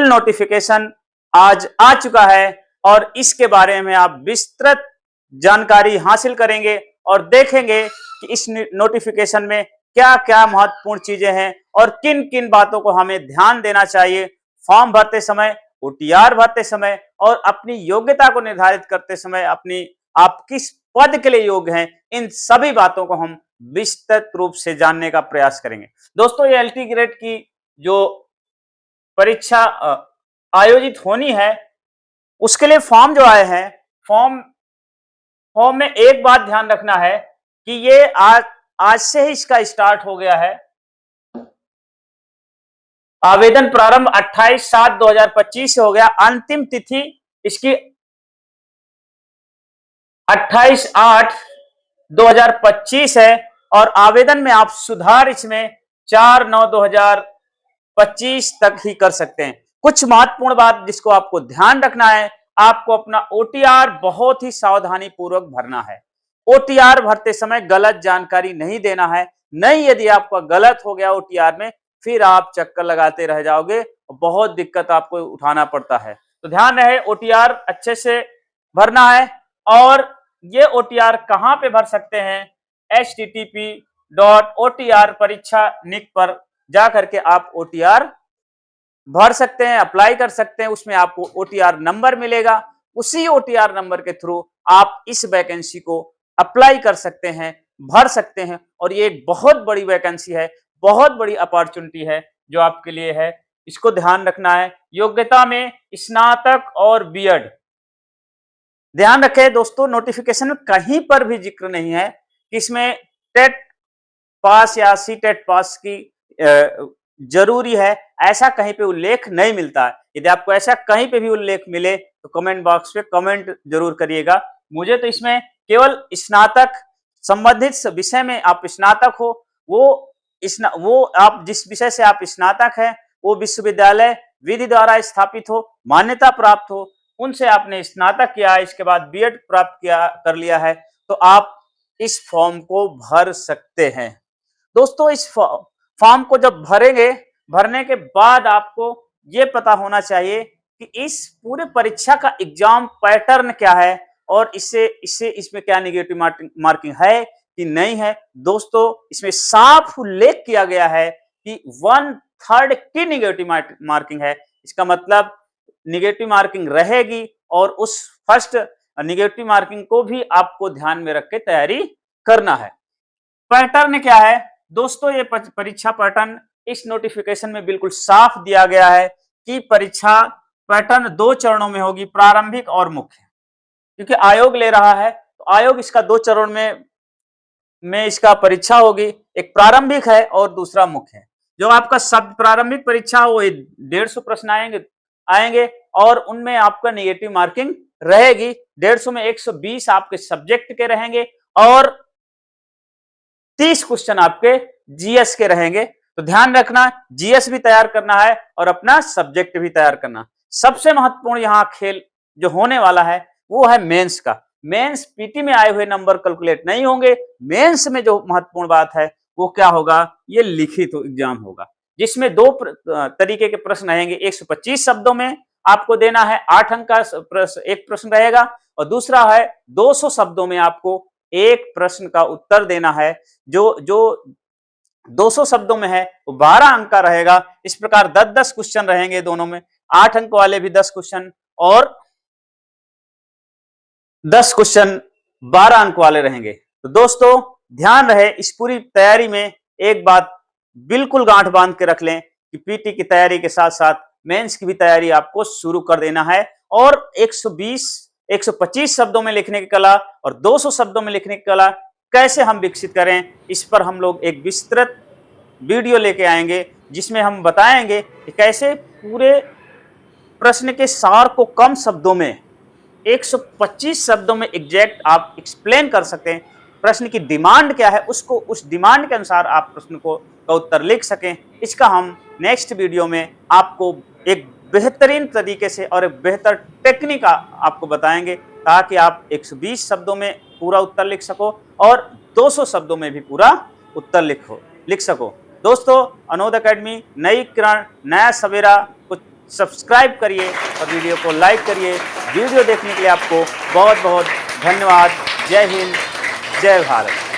Full notification आज आ चुका है और इसके बारे में आप विस्तृत जानकारी हासिल करेंगे और देखेंगे कि इस नोटिफिकेशन में क्या क्या महत्वपूर्ण चीजें हैं और किन किन बातों को हमें ध्यान देना चाहिए फॉर्म भरते समय, ओटीआर भरते समय और अपनी योग्यता को निर्धारित करते समय आप किस पद के लिए योग्य हैं, इन सभी बातों को हम विस्तृत रूप से जानने का प्रयास करेंगे। दोस्तों, ये एलटी ग्रेड की जो परीक्षा आयोजित होनी है उसके लिए फॉर्म जो आए हैं, फॉर्म में एक बात ध्यान रखना है कि ये आज से ही इसका स्टार्ट हो गया है। आवेदन प्रारंभ 28/7/2025 से हो गया। अंतिम तिथि इसकी 28/8/2025 है और आवेदन में आप सुधार इसमें 4/9/2025 तक ही कर सकते हैं। कुछ महत्वपूर्ण बात जिसको आपको ध्यान रखना है, आपको अपना ओटीआर बहुत ही सावधानी पूर्वक भरना है। ओटीआर भरते समय गलत जानकारी नहीं देना है, नहीं यदि आपका गलत हो गया ओटीआर में फिर आप चक्कर लगाते रह जाओगे, बहुत दिक्कत आपको उठाना पड़ता है। तो ध्यान रहे ओटीआर अच्छे से भरना है। और ये ओटीआर कहां पे भर सकते हैं, http://otr-pareekshanic पर जाकर के आप ओटीआर भर सकते हैं, अप्लाई कर सकते हैं। उसमें आपको ओटीआर नंबर मिलेगा, उसी ओटीआर नंबर के थ्रू आप इस वैकेंसी को अप्लाई कर सकते हैं, भर सकते हैं। और ये एक बहुत बड़ी वैकेंसी है, बहुत बड़ी अपॉर्चुनिटी है जो आपके लिए है, इसको ध्यान रखना है। योग्यता में स्नातक और बीएड ध्यान रखें दोस्तों, नोटिफिकेशन में कहीं पर भी जिक्र नहीं है कि इसमें टेट पास या सीटेट पास की जरूरी है, ऐसा कहीं पे उल्लेख नहीं मिलता है। यदि आपको ऐसा कहीं पे भी उल्लेख मिले तो कमेंट बॉक्स पे कमेंट जरूर करिएगा। मुझे तो इसमें केवल स्नातक संबंधित विषय में आप स्नातक हो, वो आप जिस विषय से आप स्नातक हैं वो विश्वविद्यालय विधि द्वारा स्थापित हो, मान्यता प्राप्त हो, उनसे आपने स्नातक किया है, इसके बाद बीएड प्राप्त कर लिया है, तो आप इस फॉर्म को भर सकते हैं। दोस्तों, इस फॉर्म को जब भरेंगे, भरने के बाद आपको ये पता होना चाहिए कि इस पूरे परीक्षा का एग्जाम पैटर्न क्या है और इसमें क्या निगेटिव मार्किंग है कि नहीं है। दोस्तों, इसमें साफ उल्लेख किया गया है कि 1/3 की निगेटिव मार्किंग है। इसका मतलब निगेटिव मार्किंग रहेगी और उस फर्स्ट निगेटिव मार्किंग को भी आपको ध्यान में रख के तैयारी करना है। पैटर्न क्या है दोस्तों, ये परीक्षा पैटर्न इस नोटिफिकेशन में बिल्कुल साफ दिया गया है कि परीक्षा पैटर्न 2 चरणों में होगी, प्रारंभिक और मुख्य। क्योंकि आयोग ले रहा है तो आयोग इसका 2 चरण में इसका परीक्षा होगी, एक प्रारंभिक है और दूसरा मुख्य है। जो आपका सब प्रारंभिक परीक्षा हो, 150 प्रश्न आएंगे और उनमें आपका निगेटिव मार्किंग रहेगी। 150 में 120 आपके सब्जेक्ट के रहेंगे और 30 क्वेश्चन आपके जीएस के रहेंगे। तो ध्यान रखना, जीएस भी तैयार करना है और अपना सब्जेक्ट भी तैयार करना। सबसे महत्वपूर्ण यहाँ खेल जो होने वाला है वो है मेंस का। मेंस पीटी में आए हुए नंबर कैलकुलेट नहीं होंगे। मेंस में जो महत्वपूर्ण बात है वो क्या होगा, ये लिखित एग्जाम होगा, जिसमें 2 तरीके के प्रश्न रहेंगे। 125 शब्दों में आपको देना है, 8 अंक का एक प्रश्न रहेगा और दूसरा है 200 शब्दों में आपको एक प्रश्न का उत्तर देना है। जो 200 शब्दों में है वो 12 अंक का रहेगा। इस प्रकार 10-10 क्वेश्चन रहेंगे दोनों में, 8 अंक वाले भी 10 क्वेश्चन और 10 क्वेश्चन 12 अंक वाले रहेंगे। तो दोस्तों, ध्यान रहे, इस पूरी तैयारी में एक बात बिल्कुल गांठ बांध के रख लें कि पीटी की तैयारी के साथ साथ मेंस की भी तैयारी आपको शुरू कर देना है। और 125 शब्दों में लिखने की कला और 200 शब्दों में लिखने की कला कैसे हम विकसित करें, इस पर हम लोग एक विस्तृत वीडियो लेके आएंगे जिसमें हम बताएंगे कि कैसे पूरे प्रश्न के सार को कम शब्दों में 125 शब्दों में एग्जैक्ट आप एक्सप्लेन कर सकते हैं। प्रश्न की डिमांड क्या है उसको उस डिमांड के अनुसार आप प्रश्न का उत्तर लिख सकें। इसका हम नेक्स्ट वीडियो में आपको एक बेहतरीन तरीके से और एक बेहतर टेक्निक आपको बताएंगे ताकि आप 120 शब्दों में पूरा उत्तर लिख सको और 200 शब्दों में भी पूरा उत्तर लिख सको। दोस्तों, अनोद एकेडमी, नई किरण, नया सवेरा को सब्सक्राइब करिए और वीडियो को लाइक करिए। वीडियो देखने के लिए आपको बहुत बहुत धन्यवाद। जय हिंद, जय भारत।